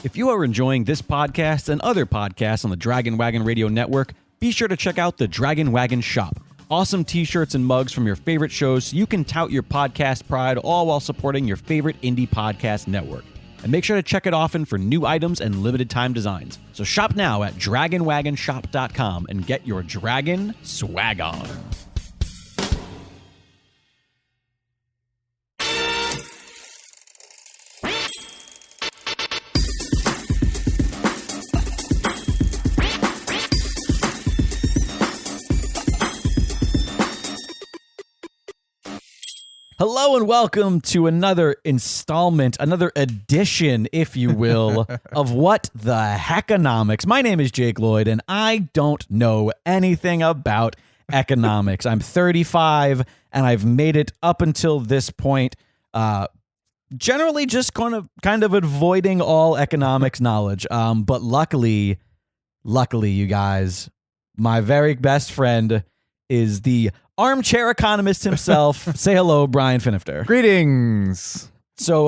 If you are enjoying this podcast and other podcasts on the Dragon Wagon Radio Network, be sure to check out the Dragon Wagon Shop. Awesome t-shirts and mugs from your favorite shows so you can tout your podcast pride, all while supporting your favorite indie podcast network. And make sure to check it often for new items and limited time designs. So shop now at dragonwagonshop.com and get your dragon swag on. Hello and welcome to another installment, another edition, if you will, of What the Heckonomics. My name is Jake Lloyd, and I don't know anything about economics. I'm 35, and I've made it up until this point, generally just kind of avoiding all economics knowledge. But luckily, you guys, my very best friend is the armchair economist himself. Say hello, Brian Finifter. Greetings. So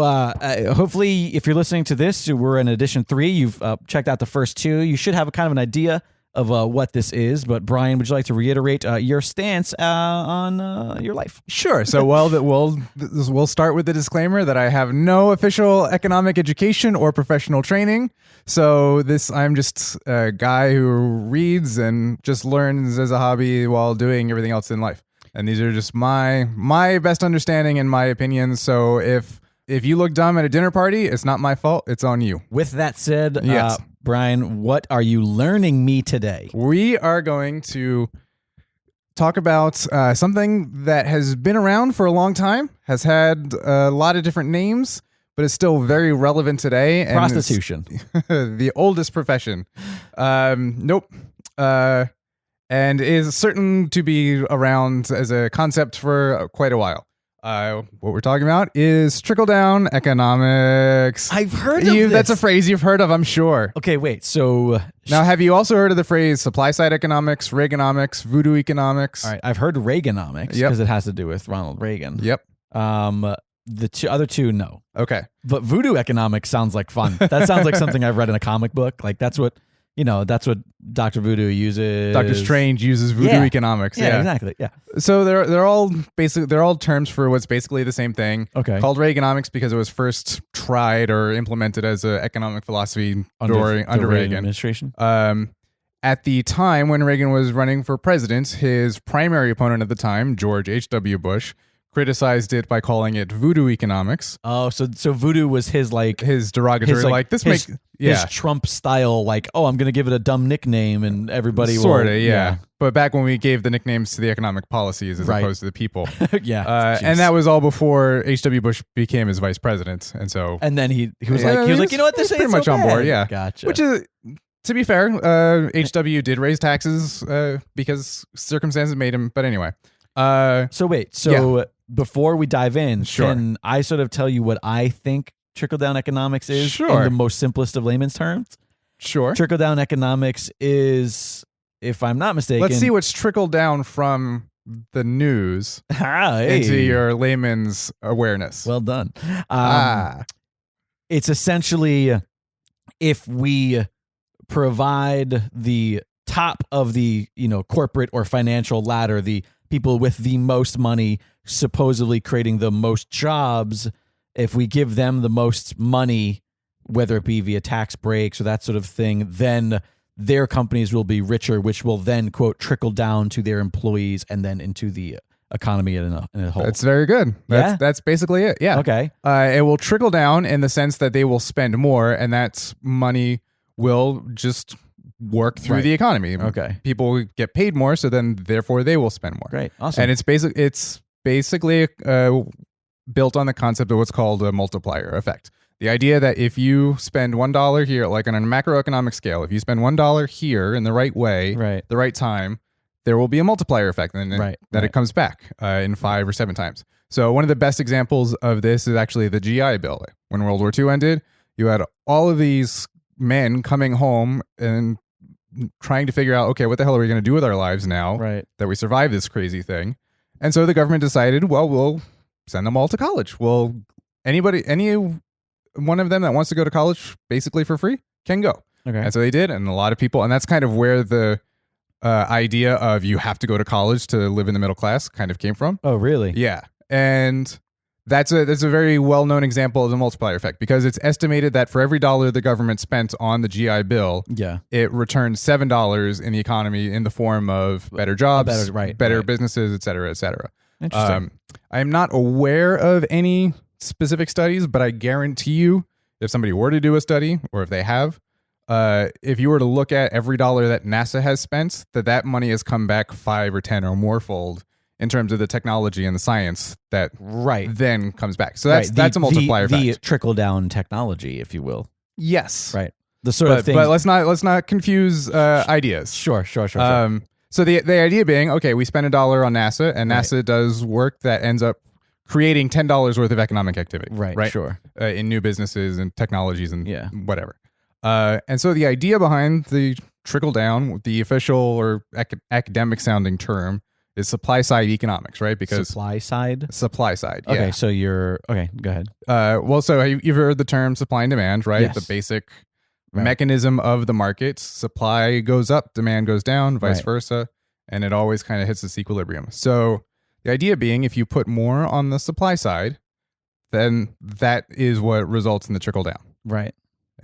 hopefully, if you're listening to this, we're in edition 3. You've checked out the first 2. You should have a kind of an idea of what this is. But Brian, would you like to reiterate your stance on your life? Sure. So, we'll start with the disclaimer that I have no official economic education or professional training. So I'm just a guy who reads and just learns as a hobby while doing everything else in life. And these are just my best understanding and my opinions. So if you look dumb at a dinner party, it's not my fault. It's on you. With that said, yes. Brian, what are you learning me today? We are going to talk about something that has been around for a long time, has had a lot of different names, but it's still very relevant today. And Prostitution. The oldest profession. Nope. And is certain to be around as a concept for quite a while. What we're talking about is Trickle Down Economics. I've heard of this. That's a phrase you've heard of, I'm sure. Okay, wait. So now, have you also heard of the phrase supply-side economics, Reaganomics, voodoo economics? All right, I've heard Reaganomics because it has to do with Ronald Reagan. Yep. The other two, no. Okay. But voodoo economics sounds like fun. That sounds like something I've read in a comic book. Like that's what Dr. Voodoo uses. Dr. Strange uses voodoo economics. Yeah, exactly. Yeah. So they're all terms for what's basically the same thing. Okay. Called Reaganomics because it was first tried or implemented as an economic philosophy under Reagan administration. At the time when Reagan was running for president, his primary opponent at the time, George H.W. Bush, criticized it by calling it voodoo economics. Oh, so voodoo was his derogatory, his Trump style, I'm going to give it a dumb nickname and everybody sort of, yeah. But back when we gave the nicknames to the economic policies as opposed to the people. Yeah. And that was all before H.W. Bush became his vice president. And then he was like, you know what, this is pretty much on board, yeah. Gotcha. Which is, to be fair, H.W. did raise taxes because circumstances made him, but anyway. Before we dive in, sure. Can I sort of tell you what I think trickle-down economics is in the most simplest of layman's terms? Sure. Trickle-down economics is, if I'm not mistaken... Let's see what's trickled down from the news into your layman's awareness. Well done. It's essentially if we provide the top of the corporate or financial ladder, the people with the most money supposedly creating the most jobs, if we give them the most money, whether it be via tax breaks or that sort of thing, then their companies will be richer, which will then, quote, trickle down to their employees and then into the economy in a whole. That's very good. That's basically it. Yeah. Okay. It will trickle down in the sense that they will spend more, and that money will just work through the economy. Okay. People get paid more, so then therefore they will spend more. Great. Awesome. And it's basically built on the concept of what's called a multiplier effect. The idea that if you spend $1 here, like on a macroeconomic scale, if you spend $1 here in the right way, the right time, there will be a multiplier effect, and it comes back in 5 or 7 times. So one of the best examples of this is actually the GI Bill. When World War II ended, you had all of these men coming home and trying to figure out, okay, what the hell are we going to do with our lives now that we survived this crazy thing? And so the government decided, well, we'll send them all to college. Well, any one of them that wants to go to college basically for free can go. Okay. And so they did, and a lot of people, and that's kind of where the idea of you have to go to college to live in the middle class kind of came from. Oh, really? Yeah, and that's a very well-known example of the multiplier effect, because it's estimated that for every dollar the government spent on the GI Bill, Yeah. it returned $7 in the economy in the form of better jobs, better right. businesses, et cetera, et cetera. Interesting. I am not aware of any specific studies, but I guarantee you, if somebody were to do a study, or if they have, if you were to look at every dollar that NASA has spent, that money has come back 5 or 10 or more fold in terms of the technology and the science that then comes back. So that's a multiplier effect. The trickle down technology, if you will. Yes. Right. The sort of thing. But let's not confuse ideas. Sure. So the idea being, okay, we spend $1 on NASA, and NASA does work that ends up creating $10 worth of economic activity. Right. Sure. In new businesses and technologies and whatever. And so the idea behind the trickle down, the official or academic sounding term, is supply-side economics, right? Because supply side. Yeah. Okay, so okay. Go ahead. Well, so you've heard the term supply and demand, right? Yes. The basic mechanism of the market. Supply goes up, demand goes down, vice versa, and it always kind of hits this equilibrium. So the idea being, if you put more on the supply side, then that is what results in the trickle down. Right.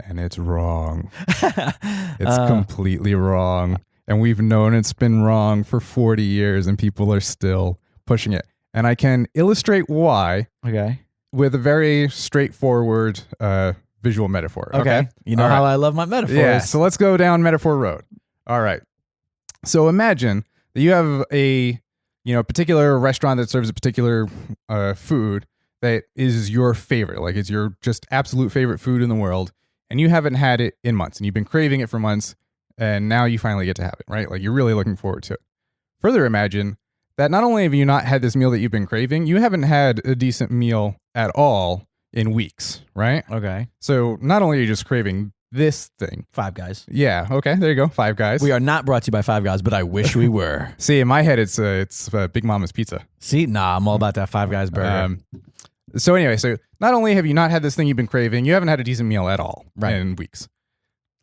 And it's wrong. It's completely wrong. And we've known it's been wrong for 40 years, and people are still pushing it. And I can illustrate why with a very straightforward visual metaphor. Okay. You know how I love my metaphors. Yeah. So let's go down metaphor road. All right. So imagine that you have a particular restaurant that serves a particular food that is your favorite. Like, it's your just absolute favorite food in the world. And you haven't had it in months, and you've been craving it for months, and now you finally get to have it, right? Like, you're really looking forward to it. Further imagine that not only have you not had this meal that you've been craving, you haven't had a decent meal at all in weeks, right? Okay. So not only are you just craving this thing. Five Guys. Yeah, okay, there you go, Five Guys. We are not brought to you by Five Guys, but I wish we were. See, in my head, it's Big Mama's Pizza. See, nah, I'm all about that Five Guys burger. So anyway, so not only have you not had this thing you've been craving, you haven't had a decent meal at all in weeks.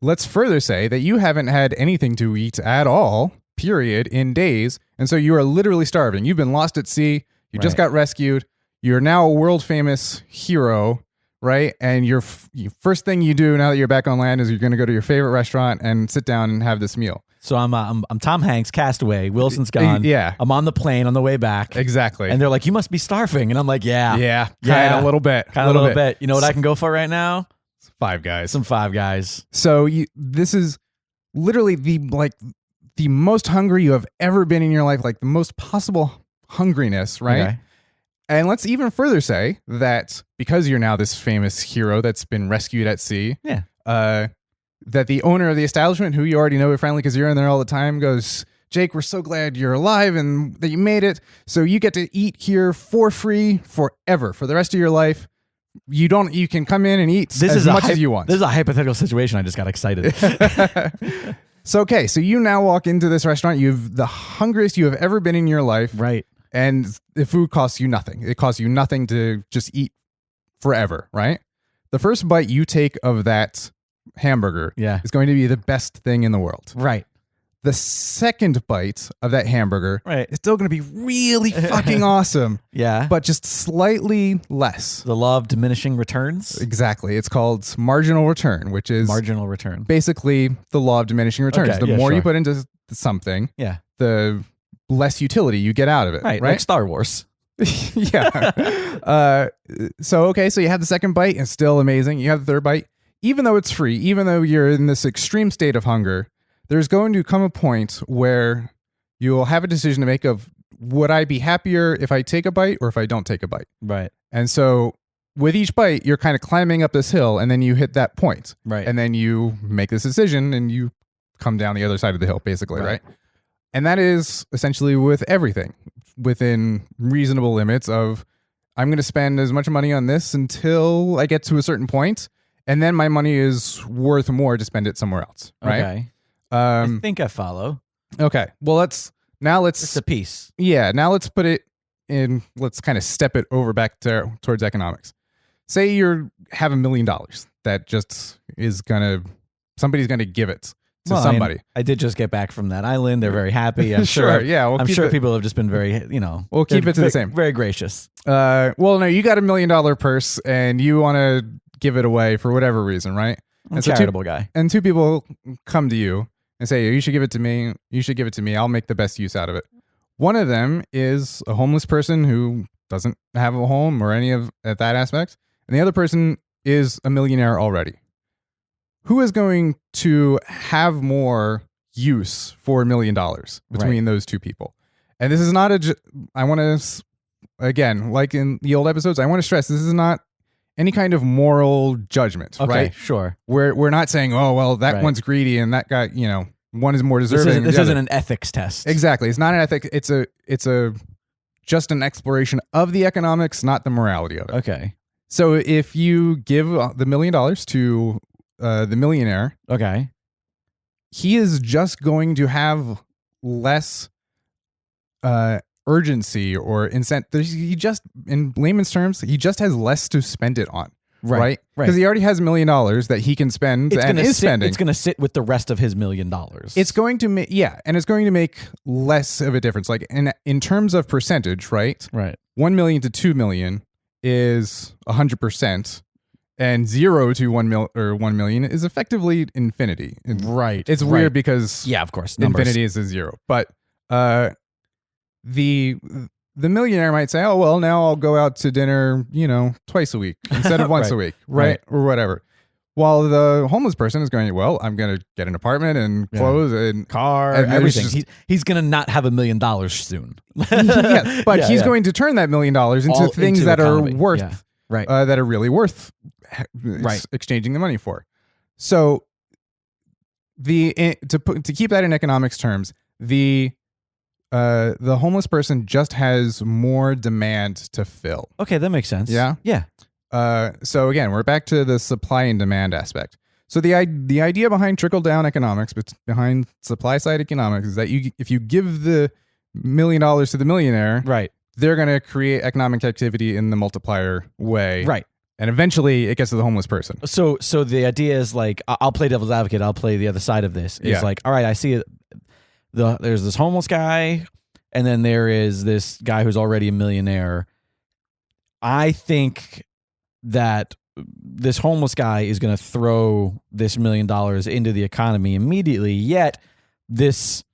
Let's further say that you haven't had anything to eat at all, period, in days, and so you are literally starving. You've been lost at sea. You just got rescued. You're now a world famous hero, right? And your first thing you do now that you're back on land is you're going to go to your favorite restaurant and sit down and have this meal. So I'm Tom Hanks, castaway. Wilson's gone. Yeah. I'm on the plane on the way back. Exactly. And they're like, "You must be starving." And I'm like, "Yeah, kind of a little bit, kind of a little bit." You know what I can go for right now? Five Guys. Some Five Guys. So this is literally the most hungry you have ever been in your life, like the most possible hungriness, right? Okay. And let's even further say that because you're now this famous hero that's been rescued at sea, that the owner of the establishment, who you already know friendly because you're in there all the time, goes, "Jake, we're so glad you're alive and that you made it. So you get to eat here for free forever for the rest of your life. You can come in and eat as much as you want." This is a hypothetical situation. I just got excited. So you now walk into this restaurant. You've the hungriest you have ever been in your life. Right. And the food costs you nothing. It costs you nothing to just eat forever, right? The first bite you take of that hamburger is going to be the best thing in the world. Right. The second bite of that hamburger is still going to be really fucking awesome. Yeah. But just slightly less. The law of diminishing returns? Exactly. It's called marginal return, which is marginal return. Basically the law of diminishing returns. Okay, the more you put into something, the less utility you get out of it. Right. Like Star Wars. Yeah. So you have the second bite and it's still amazing. You have the third bite. Even though it's free, even though you're in this extreme state of hunger, there's going to come a point where you'll have a decision to make of, would I be happier if I take a bite or if I don't take a bite? Right. And so with each bite, you're kind of climbing up this hill and then you hit that point. Right. And then you make this decision and you come down the other side of the hill, basically, right? And that is essentially with everything within reasonable limits of, I'm going to spend as much money on this until I get to a certain point, and then my money is worth more to spend it somewhere else, right? Okay. I think I follow. Okay. Well, let's it's a piece. Yeah. Now let's put it in. Let's kind of step it over back towards economics. say you have $1 million that just is somebody's gonna give it to somebody. I did just get back from that island. They're very happy. I'm Sure, sure. yeah. I'm sure people have just been very, We'll keep it to the same. Very gracious. Well, no, you got $1 million purse and you want to give it away for whatever reason, right? I'm a charitable guy. And two people come to you and say, you should give it to me. You should give it to me. I'll make the best use out of it. One of them is a homeless person who doesn't have a home or any of at that aspect. And the other person is a millionaire already. Who is going to have more use for $1 million between those two people? And this is not I want to, again, like in the old episodes, I want to stress this is not any kind of moral judgment, okay, right? Sure. We're not saying, oh, well, that one's greedy and that guy, one is more deserving. This isn't an ethics test. Exactly. It's not an ethic. It's just an exploration of the economics, not the morality of it. Okay. So if you give the $1 million to the millionaire, okay, he is just going to have less urgency or incentive. He just, in layman's terms, he just has less to spend it on. Right. Because he already has $1 million that he can spend and is spending. It's going to sit with the rest of his $1 million. It's going to make, and it's going to make less of a difference. Like in terms of percentage, right? Right. 1 million to 2 million is 100%, and 0 to 1 million is effectively infinity. Right. It's weird because of course, numbers. Infinity is a 0. But the millionaire might say, oh, well, now I'll go out to dinner, twice a week instead of once a week, right? Or whatever. While the homeless person is going, well, I'm going to get an apartment and clothes and car and everything. He's going to not have $1 million soon. But he's going to turn that $1 million into things that are worth, that are really worth exchanging the money for. So to keep that in economics terms, the homeless person just has more demand to fill. Okay, that makes sense. Yeah? Yeah. So again, we're back to the supply and demand aspect. So the idea behind trickle down economics, but behind supply-side economics, is that if you give the $1 million to the millionaire, they're going to create economic activity in the multiplier way. Right. And eventually it gets to the homeless person. So the idea is like, I'll play devil's advocate. I'll play the other side of this. It's like, all right, I see it. There's this homeless guy, and then there is this guy who's already a millionaire. I think that this homeless guy is going to throw this $1 million into the economy immediately, yet this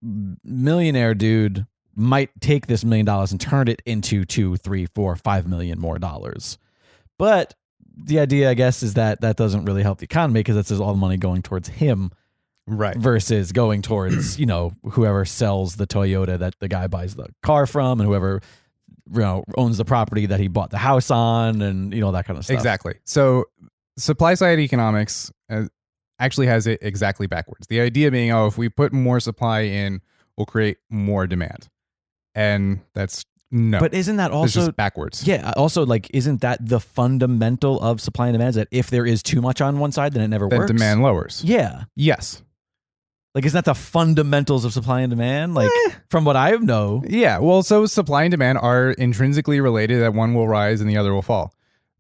millionaire dude might take this $1 million and turn it into $2, $3, $4, $5 million more dollars. But the idea, I guess, is that doesn't really help the economy because that's all the money going towards him. Right. Versus going towards, whoever sells the Toyota that the guy buys the car from, and whoever, owns the property that he bought the house on, and, that kind of stuff. Exactly. So supply-side economics actually has it exactly backwards. The idea being, if we put more supply in, we'll create more demand. And that's no. But isn't that also just backwards? Yeah. Also, isn't that the fundamental of supply and demand? Is that if there is too much on one side, then it never works? Then demand lowers. Yeah. Yes. Isn't that the fundamentals of supply and demand? From what I know. Yeah. Well, so supply and demand are intrinsically related, that one will rise and the other will fall.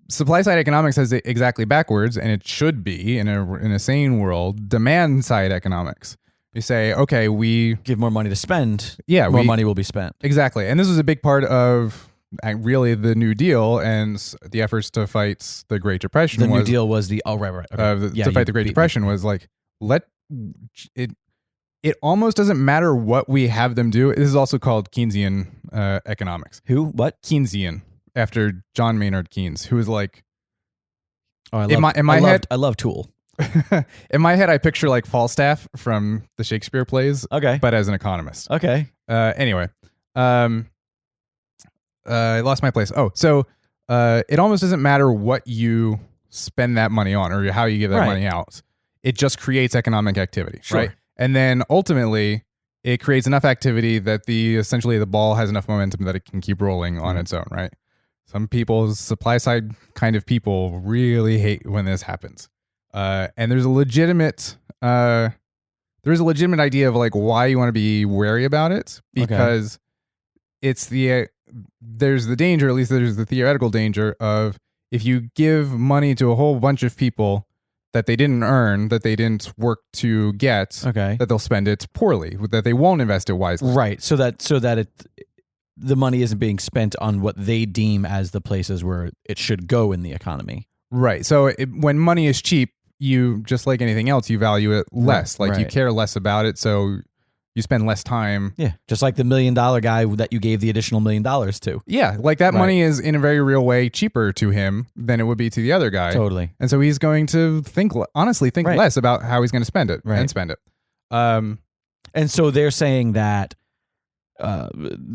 Supply-side economics has it exactly backwards, and it should be, in a sane world, demand-side economics. You say, okay, we give more money to spend. Yeah. More money will be spent. Exactly. And this was a big part of really the New Deal and the efforts to fight the Great Depression. The New Deal was the, right. Okay. To fight the Great Depression was it almost doesn't matter what we have them do. This is also called Keynesian economics. Who? What? Keynesian, after John Maynard Keynes, who was like... Oh, I love Tool. In my head, I picture Falstaff from the Shakespeare plays. Okay. But as an economist. Okay. Anyway. I lost my place. Oh, so it almost doesn't matter what you spend that money on or how you give that money out. It just creates economic activity, right? And then ultimately, it creates enough activity that essentially the ball has enough momentum that it can keep rolling on its own, right? Some people, supply side kind of people, really hate when this happens. And there's a legitimate idea of why you want to be wary about it, because there's the danger, at least there's the theoretical danger of, if you give money to a whole bunch of people that they didn't earn, that they didn't work to get, Okay. that they'll spend it poorly, that they won't invest it wisely. Right. So that the money isn't being spent on what they deem as the places where it should go in the economy. Right. So when money is cheap, you, just like anything else, you value it less. Right, like you right. care less about it, so you spend less time. Yeah. Just like the $1 million guy that you gave the additional $1 million to. Yeah, like that Right. money is in a very real way cheaper to him than it would be to the other guy. Totally. And so he's going to honestly think Right. less about how he's going to spend it Right. and spend it. And so they're saying that,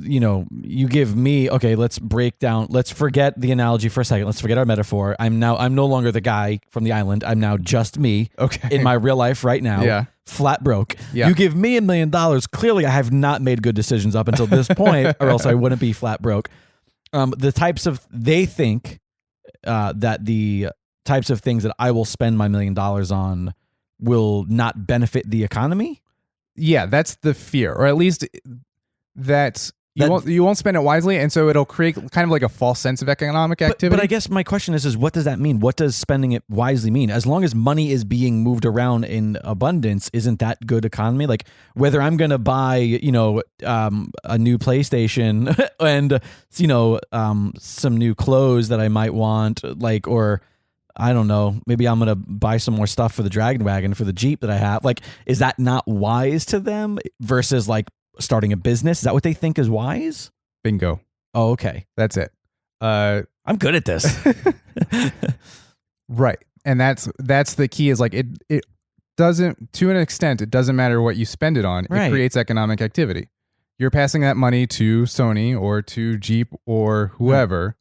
you give me, okay, let's forget the analogy for a second. Let's forget our metaphor. I'm no longer the guy from the island. I'm now just me Okay. in my real life right now. Yeah. Flat broke. Yeah. You give me $1 million. Clearly, I have not made good decisions up until this point, or else I wouldn't be flat broke. They think that the types of things that I will spend my $1 million on will not benefit the economy. Yeah, that's the fear, or at least that you won't spend it wisely, and so it'll create kind of like a false sense of economic activity. But I guess my question is what does that mean? What does spending it wisely mean? As long as money is being moved around in abundance, isn't that good economy? Like whether I'm going to buy, a new PlayStation and, some new clothes that I might want, or I don't know, maybe I'm going to buy some more stuff for the Dragon Wagon, for the Jeep that I have. Like, is that not wise to them versus like starting a business? Is that what they think is wise? Bingo. Oh, okay. That's it. I'm good at this. Right. And that's the key, is like it doesn't, to an extent, it doesn't matter what you spend it on. Right. It creates economic activity. You're passing that money to Sony or to Jeep or whoever,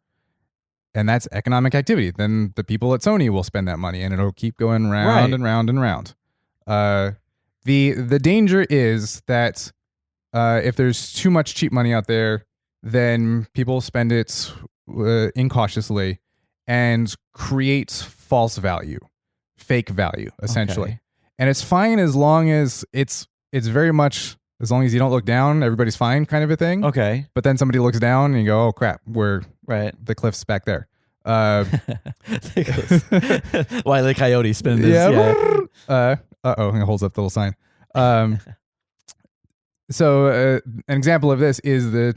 and that's economic activity. Then the people at Sony will spend that money, and it'll keep going round and round and round. The danger is that if there's too much cheap money out there, then people spend it incautiously and create false value, fake value, essentially. Okay. And it's fine as long as it's very much, as long as you don't look down, everybody's fine, kind of a thing. Okay. But then somebody looks down and you go, oh crap, the cliff's back there. Why the coyote spinning this? Yeah. And it holds up the little sign. So an example of this is the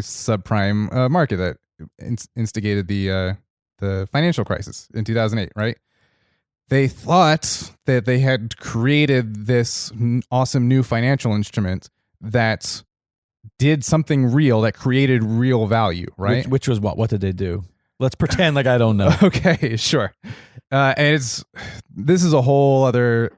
subprime market that instigated the financial crisis in 2008, right? They thought that they had created this awesome new financial instrument that did something real, that created real value, right? Which was what? What did they do? Let's pretend like I don't know. Okay, sure. And this is a whole other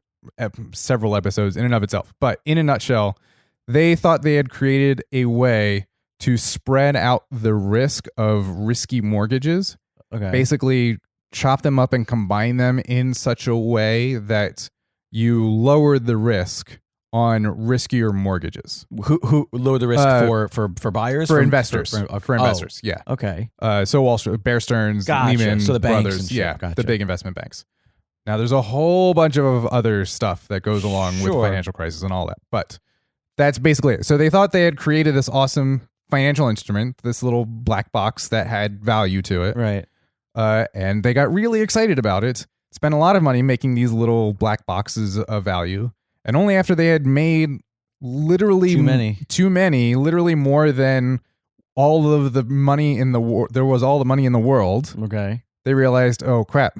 several episodes in and of itself. But in a nutshell, they thought they had created a way to spread out the risk of risky mortgages. Okay. Basically, chop them up and combine them in such a way that you lowered the risk on riskier mortgages. Who lower the risk for buyers? For investors. For investors, yeah. Okay. So Wall Street, Bear Stearns, Gotcha. Lehman So the banks Brothers, and shit. yeah, Gotcha. the big investment banks. Now, there's a whole bunch of other stuff that goes along with financial crisis and all that, but that's basically it. So they thought they had created this awesome financial instrument, this little black box that had value to it. Right. And they got really excited about it, spent a lot of money making these little black boxes of value. And only after they had made literally too many, literally more than all of the money in the world, there was all the money in the world. Okay. They realized, oh crap,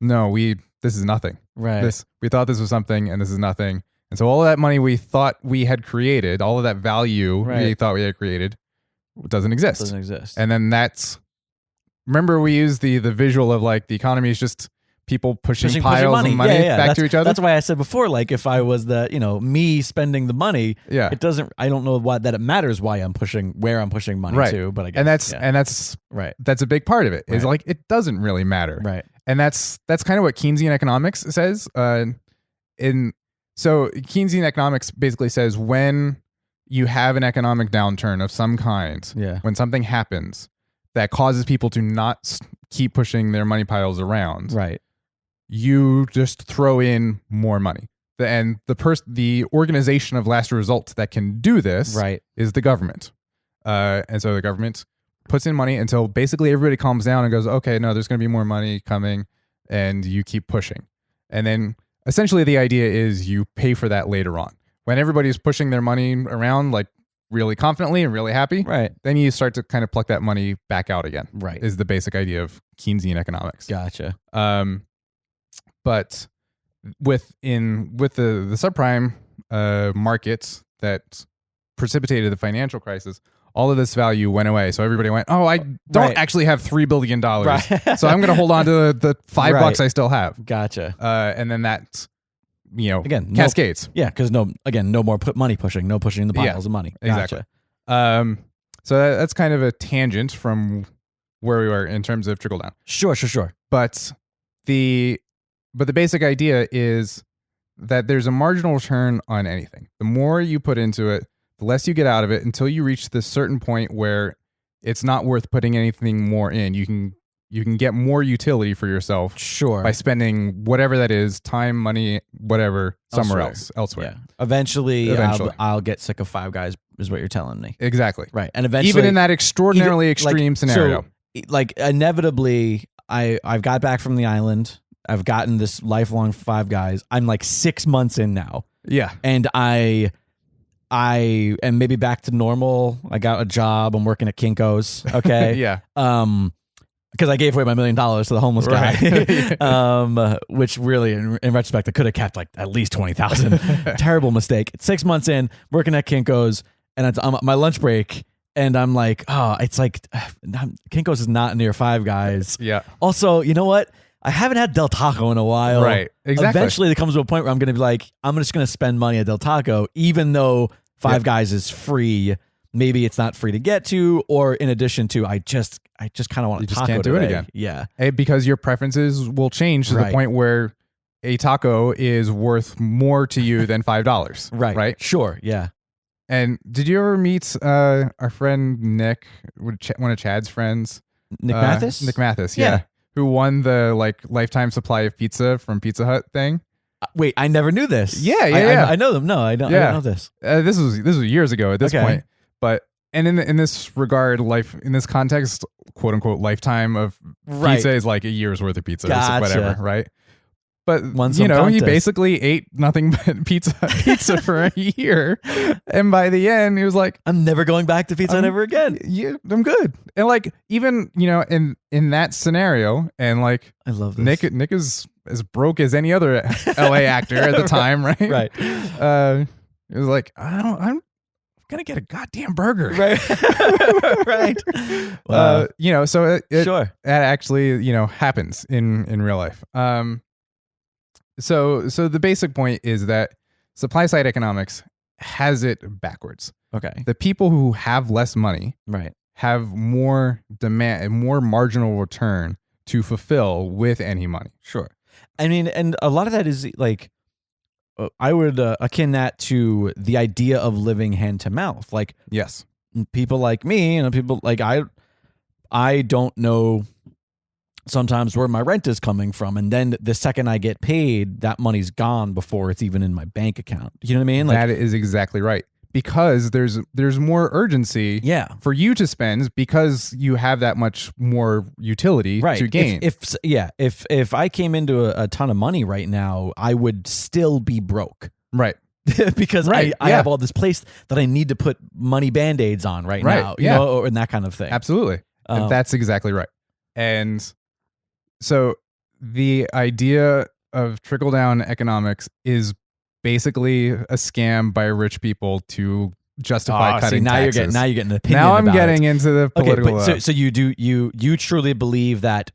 no, this is nothing. Right. We thought this was something, and this is nothing. And so all of that money we thought we had created, all of that value we thought we had created, doesn't exist. Doesn't exist. And then remember we used the visual of like the economy is just people pushing piles of money back to each other. That's why I said before, like if I was me spending the money, yeah, I don't know that it matters where I'm pushing money to, but I guess. That's right. That's a big part of it. Is Right. like, it doesn't really matter. Right. And that's kind of what Keynesian economics says. So Keynesian economics basically says when you have an economic downturn of some kind, when something happens that causes people to not keep pushing their money piles around, right, you just throw in more money. And the organization of last resort that can do this right, is the government. And so the government puts in money until basically everybody calms down and goes, okay, no, there's going to be more money coming, and you keep pushing. And then essentially the idea is you pay for that later on. When everybody's pushing their money around like really confidently and really happy, Right. then you start to kind of pluck that money back out again. Right. Is the basic idea of Keynesian economics. Gotcha. But with the subprime markets that precipitated the financial crisis, all of this value went away. So everybody went, oh, I don't actually have $3 billion. Right. So I'm going to hold on to the $5 I still have. Gotcha. And then that, Again, cascades. Because no more money pushing, no pushing the piles of money. Gotcha. Exactly. So that's kind of a tangent from where we were in terms of trickle down. Sure. But the basic idea is that there's a marginal return on anything. The more you put into it, the less you get out of it until you reach this certain point where it's not worth putting anything more in. You can get more utility for yourself by spending whatever that is, time, money, whatever, somewhere elsewhere. Yeah. Eventually. I'll get sick of Five Guys is what you're telling me. Exactly. Right. And eventually, even in that extraordinarily extreme scenario. So, inevitably, I've got back from the island. I've gotten this lifelong Five Guys. I'm like 6 months in now. Yeah. And I am maybe back to normal. I got a job. I'm working at Kinko's. Okay. Yeah. Because I gave away my $1 million to the homeless guy, which really, in retrospect, I could have kept like at least 20,000. Terrible mistake. 6 months in, working at Kinko's, and it's on my lunch break, and I'm like, oh, it's like Kinko's is not near Five Guys. Yeah. Also, you know what? I haven't had Del Taco in a while. Right. Exactly. Eventually, there comes to a point where I'm going to be like, I'm just going to spend money at Del Taco, even though Five Guys is free. Maybe it's not free to get to, or in addition to, I just kind of want a taco. You just can't do it again. Yeah. Because your preferences will change to the point where a taco is worth more to you than $5. Right. Sure. Yeah. And did you ever meet our friend Nick, one of Chad's friends? Nick Mathis? Nick Mathis, yeah. Who won the lifetime supply of pizza from Pizza Hut thing? Wait, I never knew this. Yeah. I know them. No, I don't know this. This was years ago at this point. But in this regard, in this context, quote unquote, lifetime of pizza is like a year's worth of pizza, or whatever, right? But he basically ate nothing but pizza for a year, and by the end, he was like, "I'm never going back to Pizza Hut ever again. Yeah, I'm good." And even in that scenario, and I love this. Nick is as broke as any other LA actor at the time, right? Right. It was like, I'm gonna get a goddamn burger, right? Right. Wow. So sure, that actually happens in real life. So the basic point is that supply-side economics has it backwards. Okay. The people who have less money have more demand and more marginal return to fulfill with any money. Sure. I mean, and a lot of that is I would akin that to the idea of living hand to mouth. Yes. People like me, people like I don't know sometimes where my rent is coming from, and then the second I get paid, that money's gone before it's even in my bank account. You know what I mean? That is exactly right. Because there's more urgency for you to spend because you have that much more utility to gain. If I came into a ton of money right now, I would still be broke. Right. Because I have all this place that I need to put money Band-Aids on right now, you know, and that kind of thing. Absolutely. That's exactly right. And so the idea of trickle-down economics is basically a scam by rich people to justify cutting taxes. Now you're getting an opinion. Now I'm getting into the political. Okay, so you truly believe that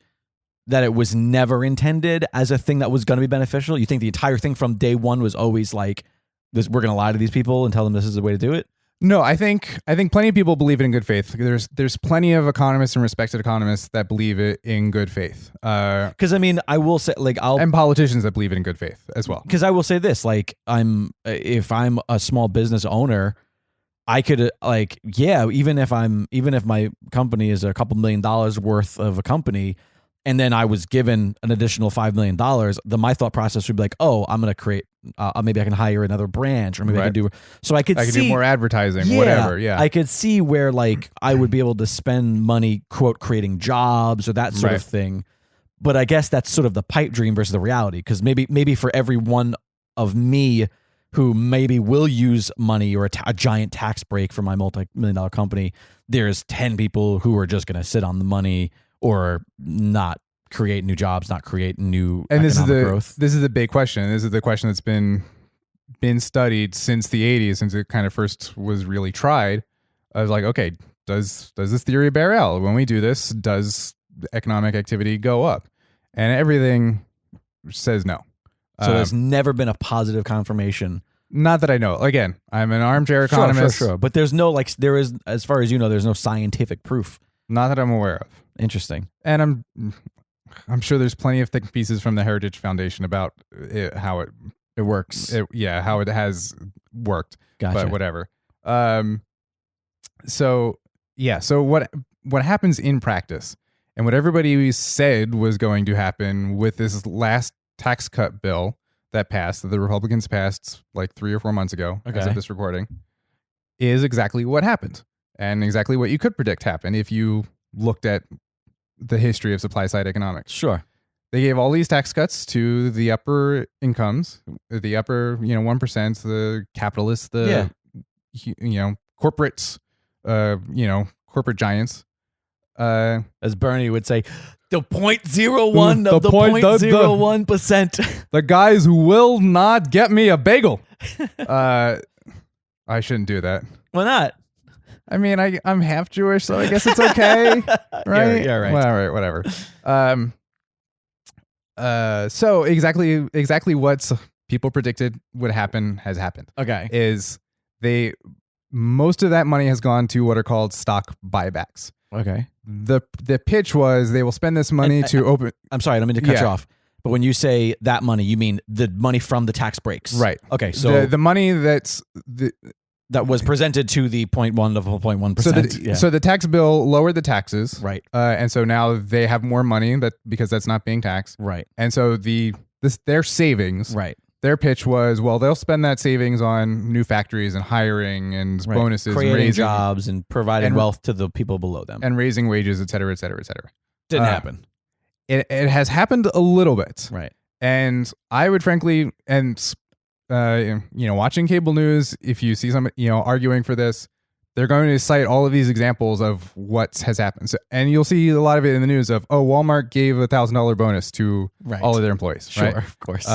it was never intended as a thing that was going to be beneficial? You think the entire thing from day one was always like this? We're going to lie to these people and tell them this is the way to do it. No, I think plenty of people believe it in good faith. There's plenty of economists and respected economists that believe it in good faith. Because I will say, and politicians that believe it in good faith as well. Because I will say this, if I'm a small business owner, I could even if my company is a couple $1 million worth of a company, and then I was given an additional $5 million, then my thought process would be like, oh, I'm going to create, maybe I can hire another branch, or maybe I can do, so I could do more advertising, whatever. Yeah. I could see where like I would be able to spend money, quote, creating jobs or that sort of thing. But I guess that's sort of the pipe dream versus the reality. Because maybe for every one of me who maybe will use money or a giant tax break for my multi-million-dollar company, there's 10 people who are just going to sit on the money or not create new jobs, not create new economic growth. This is the big question. This is the question that's been studied since the 80s, since it kind of first was really tried. I was like, okay, does this theory bear out? When we do this, does economic activity go up? And everything says no. So there's never been a positive confirmation. Not that I know. Again, I'm an armchair economist. Sure. But there's no, like, there is, as far as you know, there's no scientific proof. Not that I'm aware of. Interesting. And I'm sure there's plenty of thick pieces from the Heritage Foundation about how it works. How it has worked. Gotcha. But whatever. So what happens in practice, and what everybody said was going to happen with this last tax cut bill that passed, that the Republicans passed like 3 or 4 months ago, as of this recording, is exactly what happened, and exactly what you could predict happened if you looked at the history of supply-side economics. Sure. They gave all these tax cuts to the upper incomes, the upper 1%, the capitalists, the corporates, corporate giants. As Bernie would say, the 0.01 of the 0.01%. The guys who will not get me a bagel. I shouldn't do that. Why not? I mean, I'm half Jewish, so I guess it's okay, right? Yeah, right. Well, all right, whatever. So exactly what people predicted would happen has happened. Okay. Is most of that money has gone to what are called stock buybacks. Okay. The pitch was they will spend this money to open. I'm sorry, I don't mean to cut you off. But when you say that money, you mean the money from the tax breaks, right? Okay, so the money that was presented to the 0.1 of 0.1%. So the tax bill lowered the taxes, right? And so now they have more money because that's not being taxed, right? And so their savings, right? Their pitch was, well, they'll spend that savings on new factories and hiring and bonuses, creating and raising jobs and providing wealth to the people below them, and raising wages, et cetera, et cetera, et cetera. Didn't happen. It has happened a little bit, right? And I would frankly, watching cable news, if you see somebody arguing for this, they're going to cite all of these examples of what has happened. So, and you'll see a lot of it in the news of, Walmart gave $1,000 bonus to all of their employees. Sure, right? Of course.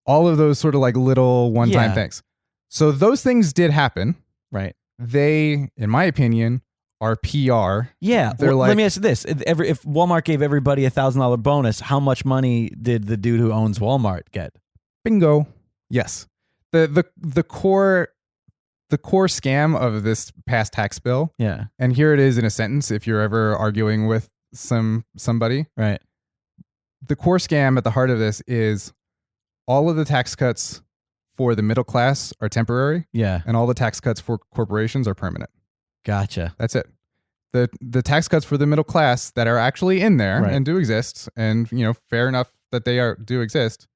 All of those sort of like little one-time things. So those things did happen. Right. They, in my opinion, are PR. Yeah. They're let me ask you this. If Walmart gave everybody $1,000 bonus, how much money did the dude who owns Walmart get? Bingo. Yes. The core scam of this past tax bill. Yeah. And here it is in a sentence if you're ever arguing with somebody. Right. The core scam at the heart of this is all of the tax cuts for the middle class are temporary. Yeah. And all the tax cuts for corporations are permanent. Gotcha. That's it. The tax cuts for the middle class that are actually in there and do exist, and fair enough that they do exist,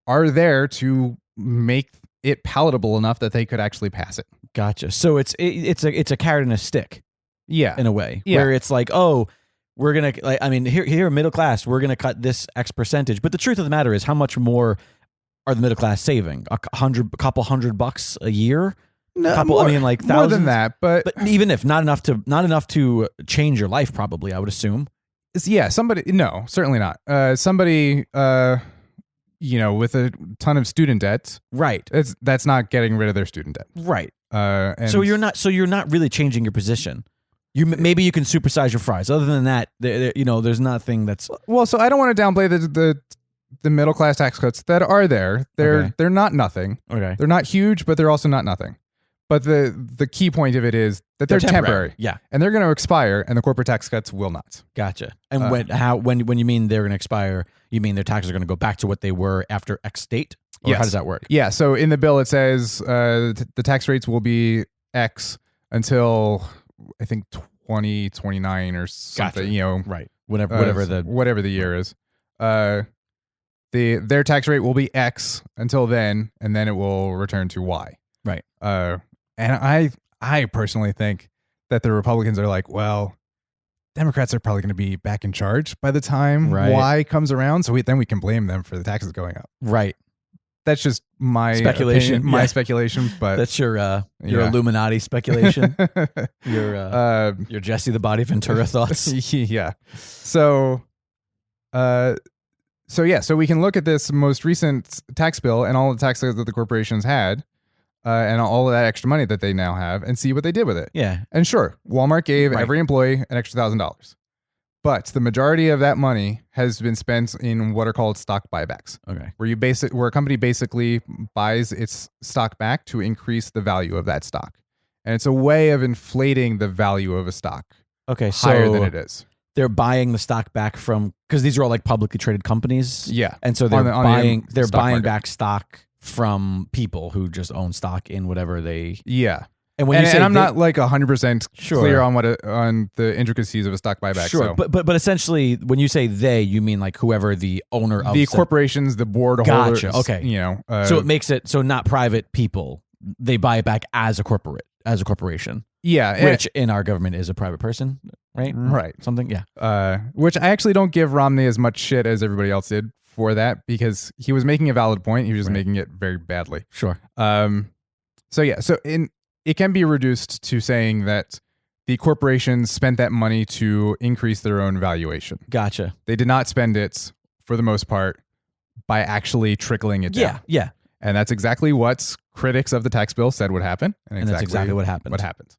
are there to make it palatable enough that they could actually pass it. Gotcha. So it's a carrot and a stick. Yeah. In a way. Yeah. Where it's like, we're going to, here middle class, we're going to cut this X percentage. But the truth of the matter is, how much more are the middle class saving? A couple $100 a year? No, thousands. More than that, but even if not enough to change your life, probably, I would assume. No, certainly not. Somebody, with a ton of student debt, right? That's not getting rid of their student debt, right? And so you're not really changing your position. Maybe you can supersize your fries. Other than that, there's nothing that's well. So I don't want to downplay the middle class tax cuts that are there. They're not nothing. Okay, they're not huge, but they're also not nothing. But the key point of it is that they're temporary. Yeah. And they're going to expire, and the corporate tax cuts will not. Gotcha. And when you mean they're going to expire, you mean their taxes are going to go back to what they were after X date? Or yes. How does that work? Yeah. So in the bill, it says the tax rates will be X until, I think, 2029 or something. Gotcha. Right. whatever the year is. Their tax rate will be X until then, and then it will return to Y. Right. And I personally think that the Republicans are like, well, Democrats are probably going to be back in charge by the time Y comes around, so then we can blame them for the taxes going up. Right. That's just my speculation. My speculation, but that's your Illuminati speculation. your Jesse the Body Ventura thoughts. Yeah. So we can look at this most recent tax bill and all the taxes that the corporations had, and all of that extra money that they now have, and see what they did with it. Yeah. And sure, Walmart gave every employee an extra $1,000. But the majority of that money has been spent in what are called stock buybacks. Okay. Where a company basically buys its stock back to increase the value of that stock. And it's a way of inflating the value of a stock. Okay, higher than it is. They're buying the stock back from, because these are all like publicly traded companies. Yeah. And so they're buying back stock from people who just own stock in whatever they. Yeah. And when I'm not like 100% clear on on the intricacies of a stock buyback. Sure, so. but essentially, when you say they, you mean like whoever the owner of the corporations, the board holders. Okay. So it makes it so not private people. They buy it back as a corporation. Yeah, which in our government is a private person, right? Right. Something. Yeah. Which I actually don't give Romney as much shit as everybody else did for that, because he was making a valid point. He was just making it very badly. Sure. It can be reduced to saying that the corporations spent that money to increase their own valuation. Gotcha. They did not spend it, for the most part, by actually trickling it down. Yeah. And that's exactly what critics of the tax bill said would happen. And that's exactly what happened.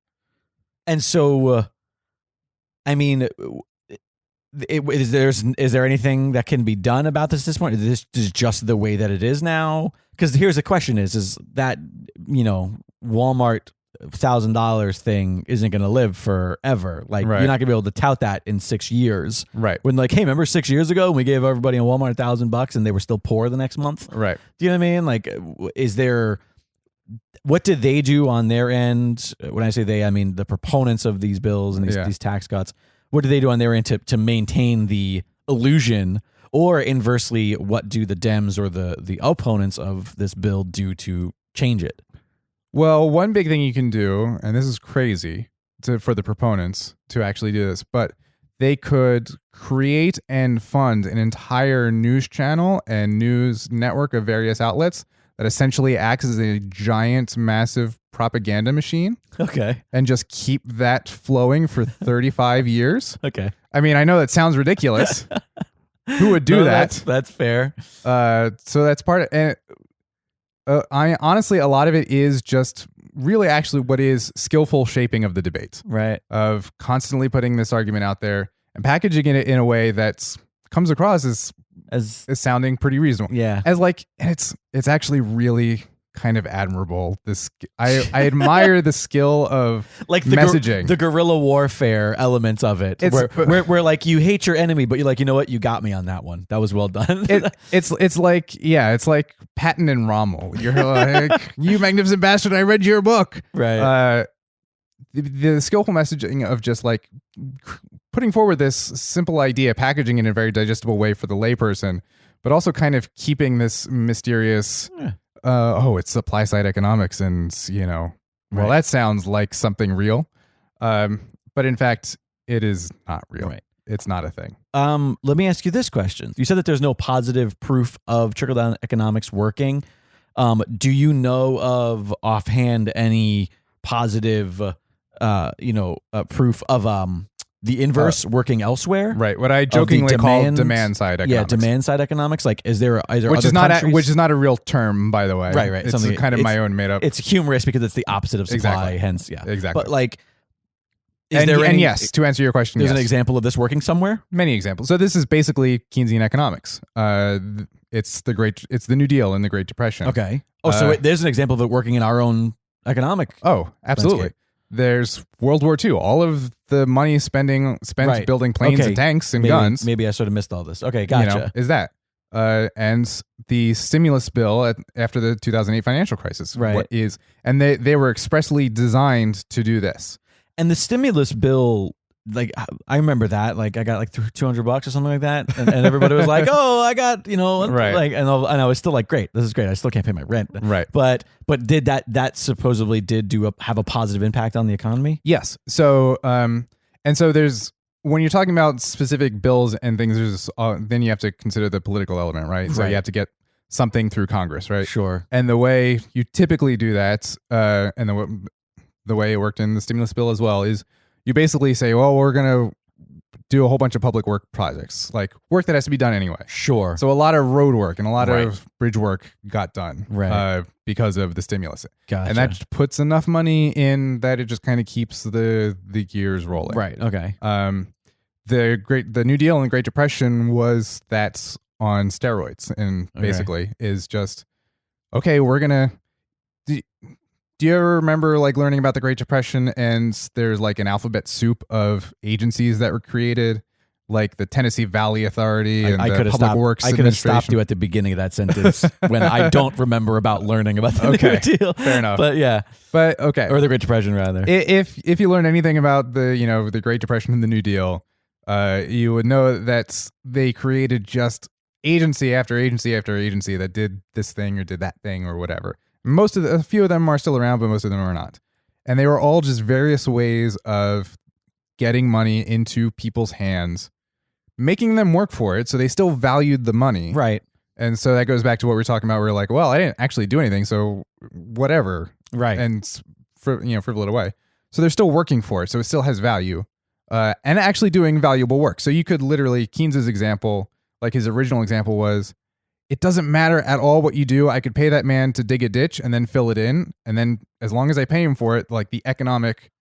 And so, I mean, is there anything that can be done about this at this point? Is this just the way that it is now? Because here's the question is that, Walmart $1,000 thing isn't going to live forever. Like you're not going to be able to tout that in 6 years. Right. When like, hey, remember 6 years ago we gave everybody in Walmart $1,000 and they were still poor the next month? Right. Do you know what I mean? Like, what did they do on their end? When I say they, I mean the proponents of these bills and these tax cuts. What do they do on their end to maintain the illusion? Or inversely, what do the Dems or the opponents of this bill do to change it? Well, one big thing you can do, and this is crazy for the proponents to actually do this, but they could create and fund an entire news channel and news network of various outlets that essentially acts as a giant, massive propaganda machine. Okay. And just keep that flowing for 35 years. Okay. I mean, I know that sounds ridiculous. Who would do that? That's fair. So that's part of it. I honestly, a lot of it is just really actually what is skillful shaping of the debate. Right. Of constantly putting this argument out there and packaging it in a way that comes across as sounding pretty reasonable. Yeah. It's actually really kind of admirable. I admire the skill of like messaging, the guerrilla warfare elements of it, where like you hate your enemy, but you're like, you know what, you got me on that one. That was well done. It's like Patton and Rommel. You're like, you magnificent bastard, I read your book. Right. The skillful messaging of just like putting forward this simple idea, packaging it in a very digestible way for the layperson, but also kind of keeping this mysterious. Yeah. It's supply-side economics, and that sounds like something real, but in fact, it is not real. Right. It's not a thing. Let me ask you this question: you said that there's no positive proof of trickle down economics working. Do you know of offhand any positive, proof of the inverse working elsewhere? Right. What I jokingly call demand side economics. Yeah, demand side economics. Like, is there which is not a real term, by the way. Right. It's kind of my own made up. It's humorous because it's the opposite of supply. Exactly. Hence, yeah. Exactly. But like, yes, to answer your question, there's an example of this working somewhere. Many examples. So this is basically Keynesian economics. It's the New Deal and the Great Depression. Okay. So there's an example of it working in our own economic. Oh, absolutely. Landscape. There's World War II. All of the money spent building planes and tanks and guns. Maybe I sort of missed all this. Okay, gotcha. Is that. And the stimulus bill after the 2008 financial crisis. Right. And they were expressly designed to do this. And the stimulus bill like I remember that, like I got like $200 or something like that, and everybody was like, "Oh, I got Right. like," and I was still like, "Great, this is great. I still can't pay my rent." Right. But did that supposedly did have a positive impact on the economy? Yes. So and so there's when you're talking about specific bills and things, there's then you have to consider the political element, right? So Right. you have to get something through Congress, right? Sure. And the way you typically do that, and the way it worked in the stimulus bill as well, is you basically say, well, we're going to do a whole bunch of public work projects, like work that has to be done anyway. Sure. So a lot of road work and a lot Right. of bridge work got done Right. because of the stimulus. Gotcha. And that puts enough money in that it just kind of keeps the gears rolling. Right. Okay. The New Deal and the Great Depression was that's on steroids, and basically is just okay. We're gonna. Do you ever remember like learning about the Great Depression, and there's like an alphabet soup of agencies that were created, like the Tennessee Valley Authority and the Public Works I could have stopped Administration? you at the beginning of that sentence when I don't remember about learning about the New Deal. Fair enough. But yeah, But okay, or the Great Depression rather. if you learn anything about the Great Depression and the New Deal, you would know that they created just agency after agency after agency that did this thing or did that thing or whatever. A few of them are still around, but most of them are not. And they were all just various ways of getting money into people's hands, making them work for it, so they still valued the money. Right. And so that goes back to what we're talking about. We're like, well, I didn't actually do anything, so whatever. Right. And frivolate away. So they're still working for it, so it still has value, and actually doing valuable work. So you could literally, Keynes's example, like his original example was, it doesn't matter at all what you do. I could pay that man to dig a ditch and then fill it in, and then as long as I pay him for it, like the economic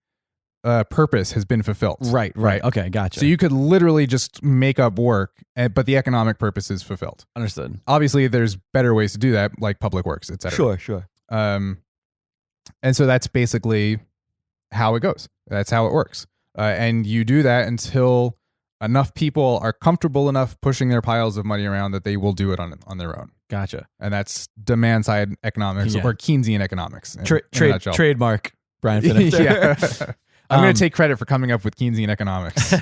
purpose has been fulfilled. Right. Okay, gotcha. So you could literally just make up work, but the economic purpose is fulfilled. Understood. Obviously, there's better ways to do that, like public works, etc. Sure. And so that's basically how it goes. That's how it works. And you do that until enough people are comfortable enough pushing their piles of money around that they will do it on their own. Gotcha. And that's demand side economics or Keynesian economics. In a nutshell. Trademark, Brian Finifter. Yeah. I'm going to take credit for coming up with Keynesian economics.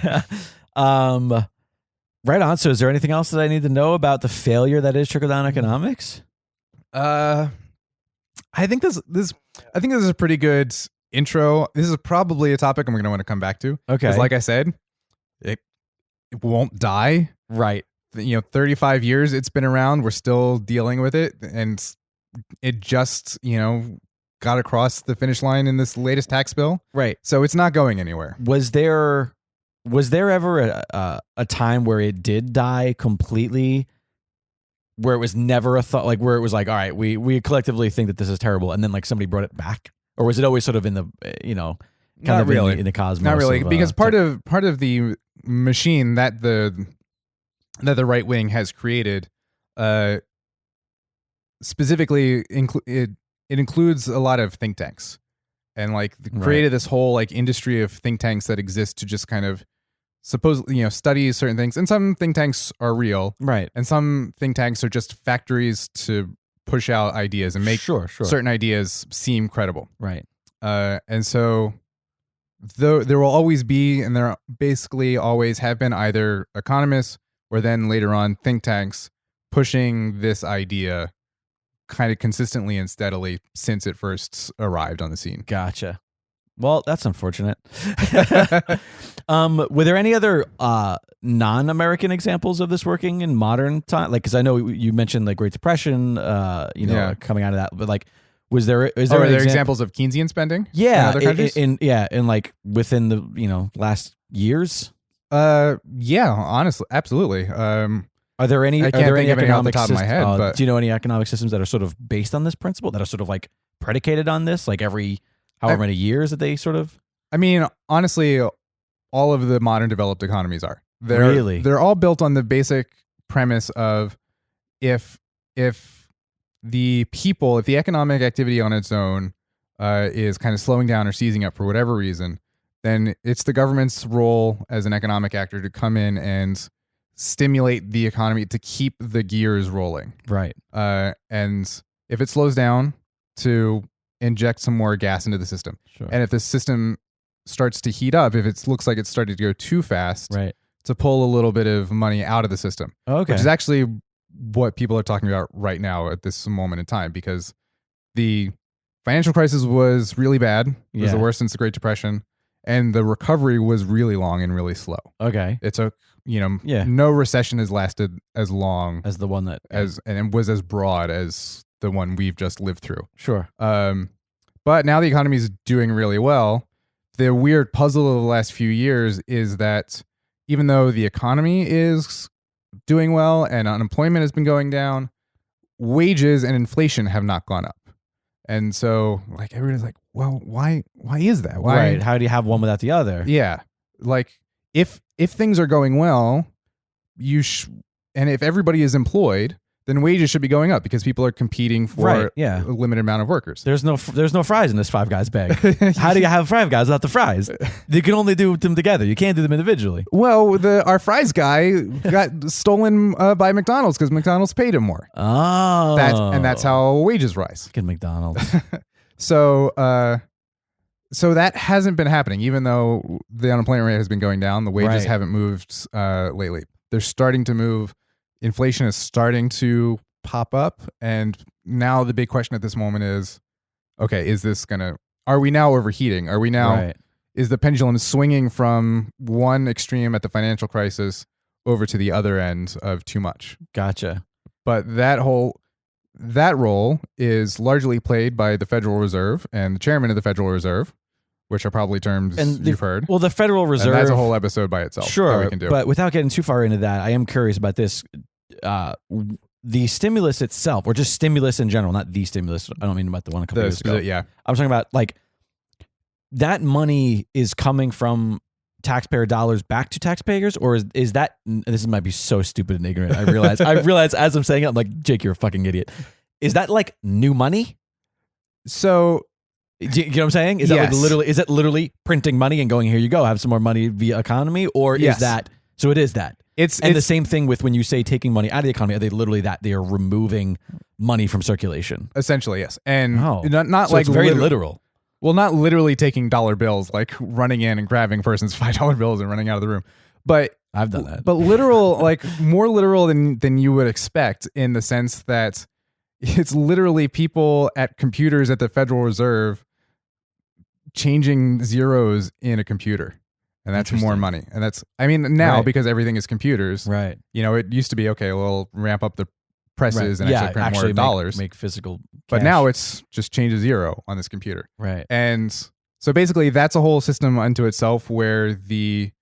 Right on. So is there anything else that I need to know about the failure that is trickle down economics? I think this is a pretty good intro. This is probably a topic I'm going to want to come back to. Okay. Because like I said, it won't die. Right. 35 years it's been around. We're still dealing with it. And it just, got across the finish line in this latest tax bill. Right. So it's not going anywhere. Was there ever a time where it did die completely, where it was never a thought, like where it was like, all right, we collectively think that this is terrible, and then like somebody brought it back? Or was it always sort of in the, Not really. in the cosmos? Not really, of, because part of the machine that the right wing has created, specifically it includes a lot of think tanks, and like created this whole like industry of think tanks that exist to just kind of supposedly study certain things. And some think tanks are real, right? And some think tanks are just factories to push out ideas and make certain ideas seem credible, right? And so there will always be, and there basically always have been, either economists or then later on think tanks pushing this idea kind of consistently and steadily since it first arrived on the scene. Gotcha. Well, that's unfortunate. Were there any other non-American examples of this working in modern time? Like, because I know you mentioned like Great Depression, coming out of that, but like, are there examples of Keynesian spending? Yeah, in other countries? in like within the last years. Yeah, honestly, absolutely. Are there any? I can't think of any off the top of my head. But do you know any economic systems that are sort of based on this principle, that are sort of like predicated on this, like every however many years that they sort of? I mean, honestly, all of the modern developed economies they're all built on the basic premise of if the economic activity on its own is kind of slowing down or seizing up for whatever reason, then it's the government's role as an economic actor to come in and stimulate the economy to keep the gears rolling. Right. And if it slows down, to inject some more gas into the system. Sure. And if the system starts to heat up, if it looks like it's starting to go too fast, Right. to pull a little bit of money out of the system, Okay. which is actually what people are talking about right now at this moment in time, because the financial crisis was really bad. It was the worst since the Great Depression, and the recovery was really long and really slow. Okay. It took, no recession has lasted as long As the one that and was as broad as the one we've just lived through. Sure. But now the economy is doing really well. The weird puzzle of the last few years is that even though the economy is doing well and unemployment has been going down, wages and inflation have not gone up. And so, like, everybody's like, well, why is that? Why? Right. How do you have one without the other? Yeah. Like, if things are going well, and if everybody is employed, then wages should be going up because people are competing for a limited amount of workers. There's no fries in this Five Guys bag. How do you have Five Guys without the fries? You can only do them together. You can't do them individually. Well, our fries guy got stolen by McDonald's because McDonald's paid him more. Oh. That's how wages rise. Fucking McDonald's. So that hasn't been happening, even though the unemployment rate has been going down. The wages haven't moved lately. They're starting to move. Inflation is starting to pop up. And now the big question at this moment is, okay, are we now overheating? Are we now, is the pendulum swinging from one extreme at the financial crisis over to the other end of too much? Gotcha. But that role is largely played by the Federal Reserve and the chairman of the Federal Reserve, which are probably terms you've heard. Well, the Federal Reserve. And that's a whole episode by itself. Sure. That we can do. But without getting too far into that, I am curious about this. The stimulus itself, or just stimulus in general, not the stimulus. I don't mean about the one a couple years ago. Yeah. I'm talking about, like, that money is coming from taxpayer dollars back to taxpayers, or is that, this might be so stupid and ignorant. I realize as I'm saying it, I'm like, Jake, you're a fucking idiot. Is that like new money? So, do you know what I'm saying? Is it literally printing money and going, here you go, have some more money via economy? Or is that, so it is that. It's the same thing with when you say taking money out of the economy, are they literally that? They are removing money from circulation. Essentially, yes. And not so like it's very literal. Well, not literally taking dollar bills, like running in and grabbing a person's $5 bills and running out of the room. But I've done that. But literal, like more literal than you would expect, in the sense that it's literally people at computers at the Federal Reserve changing zeros in a computer. And that's more money. And that's, now because everything is computers, right? It used to be, okay, we'll ramp up the presses and actually print more dollars. Make physical cash. But now it's just change a zero on this computer. Right. And so basically that's a whole system unto itself, where the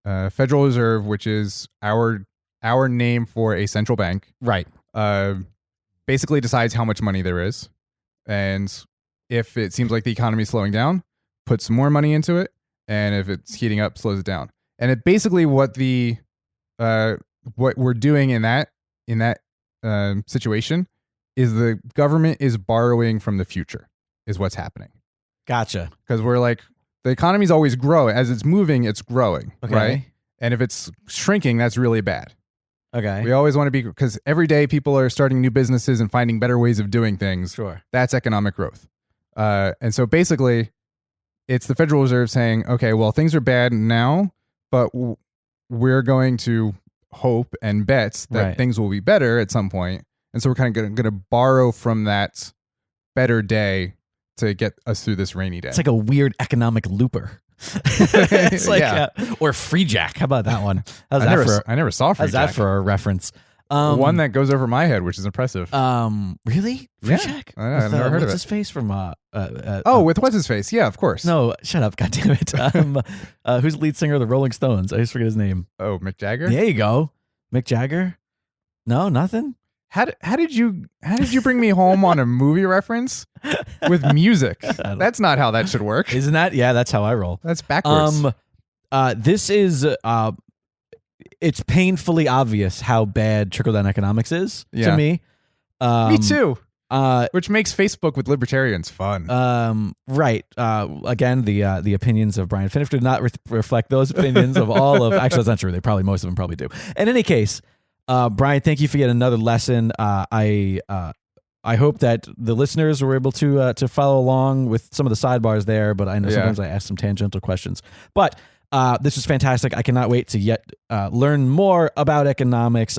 Federal Reserve, which is our name for a central bank, right, basically decides how much money there is. And if it seems like the economy is slowing down, put some more money into it. And if it's heating up, slows it down. And it basically what we're doing in that situation is the government is borrowing from the future, is what's happening. Gotcha. Because we're like, the economy's always growing. As it's moving, it's growing, right? And if it's shrinking, that's really bad. Okay. We always want to be, because every day people are starting new businesses and finding better ways of doing things. Sure. That's economic growth. And so basically, it's the Federal Reserve saying, okay, well, things are bad now, but we're going to hope and bet that things will be better at some point. And so we're kind of going to borrow from that better day to get us through this rainy day. It's like a weird economic looper. It's like, or Free Jack. How about that one? I never saw Free Jack. How's that for a reference? One that goes over my head, which is impressive. Really? Free Jack? I've never heard of it. What's his face from? With what's his face? Yeah, of course. No, shut up! God damn it! Who's the lead singer of the Rolling Stones? I just forget his name. Oh, Mick Jagger. There you go, Mick Jagger. No, nothing. How did you bring me home on a movie reference with music? That's not how that should work. Isn't that? Yeah, that's how I roll. That's backwards. This is it's painfully obvious how bad Trickle Down Economics is to me. Me too. Which makes Facebook with libertarians fun. Right. Again, the opinions of Brian Finifter do not reflect those opinions of all of. Actually, that's not true. Most of them probably do. In any case, Brian, thank you for yet another lesson. I I hope that the listeners were able to follow along with some of the sidebars there, but I know sometimes I ask some tangential questions. But this is fantastic. I cannot wait to yet learn more about economics.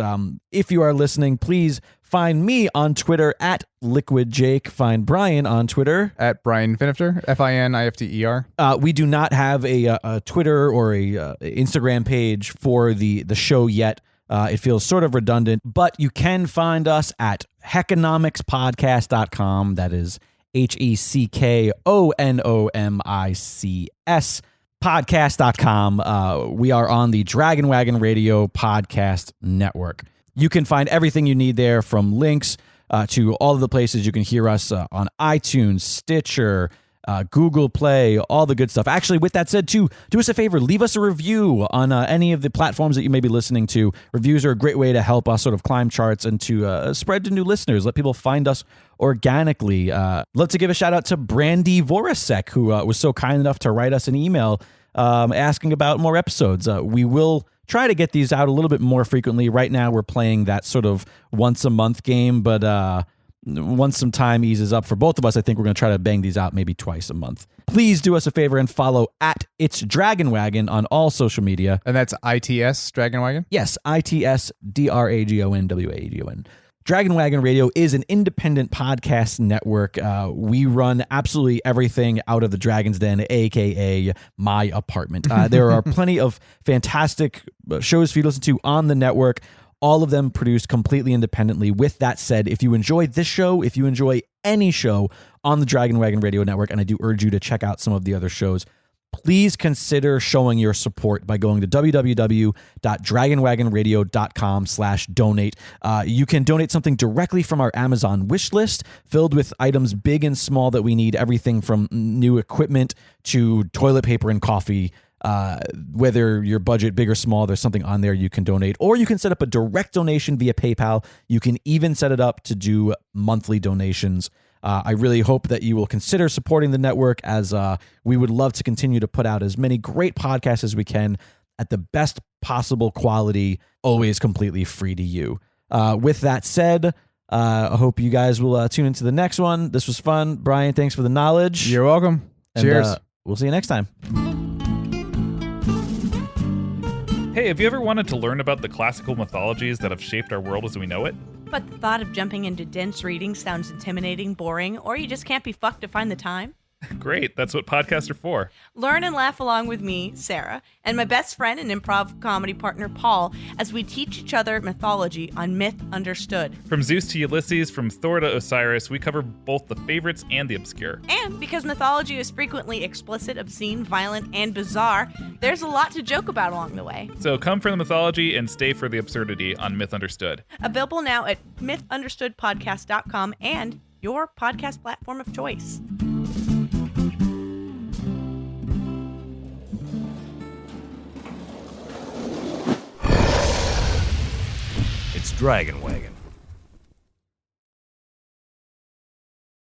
If you are listening, please find me on Twitter at LiquidJake. Find Brian on Twitter at Brian Finifter, Finifter. We do not have a Twitter or a Instagram page for the show yet. It feels sort of redundant, but you can find us at Heckonomicspodcast.com. That is Heckonomics podcast.com. We are on the Dragon Wagon Radio podcast network. You can find everything you need there, from links to all of the places you can hear us on iTunes, Stitcher, Google Play, all the good stuff. Actually, with that said, too, do us a favor, leave us a review on any of the platforms that you may be listening to. Reviews are a great way to help us sort of climb charts and to spread to new listeners, let people find us organically. Love to give a shout out to Brandy Vorasek, who was so kind enough to write us an email asking about more episodes. We will try to get these out a little bit more frequently. Right now, we're playing that sort of once a month game, but once some time eases up for both of us, I think we're going to try to bang these out maybe twice a month. Please do us a favor and follow at It's Dragon Wagon on all social media. And that's ITS Dragon Wagon? Yes, ITS DRAGONWAGON. Dragon Wagon Radio is an independent podcast network. We run absolutely everything out of the Dragon's Den, a.k.a. my apartment. There are plenty of fantastic shows for you to listen to on the network, all of them produced completely independently. With that said, if you enjoy this show, if you enjoy any show on the Dragon Wagon Radio Network, and I do urge you to check out some of the other shows, please consider showing your support by going to www.dragonwagonradio.com/donate. You can donate something directly from our Amazon wish list, filled with items big and small that we need, everything from new equipment to toilet paper and coffee. Whether your budget big or small, there's something on there you can donate, or you can set up a direct donation via PayPal. You can even set it up to do monthly donations. I really hope that you will consider supporting the network, as we would love to continue to put out as many great podcasts as we can at the best possible quality, always completely free to you. With that said, I hope you guys will tune into the next one. This was fun. Brian, thanks for the knowledge. You're welcome. And, cheers. We'll see you next time. Hey, have you ever wanted to learn about the classical mythologies that have shaped our world as we know it? But the thought of jumping into dense reading sounds intimidating, boring, or you just can't be fucked to find the time? Great, that's what podcasts are for. Learn and laugh along with me, Sarah, and my best friend and improv comedy partner, Paul, as we teach each other mythology on Myth Understood. From Zeus to Ulysses, from Thor to Osiris, we cover both the favorites and the obscure. And because mythology is frequently explicit, obscene, violent, and bizarre, there's a lot to joke about along the way. So come for the mythology and stay for the absurdity on Myth Understood. Available now at mythunderstoodpodcast.com and your podcast platform of choice. It's Dragon Wagon.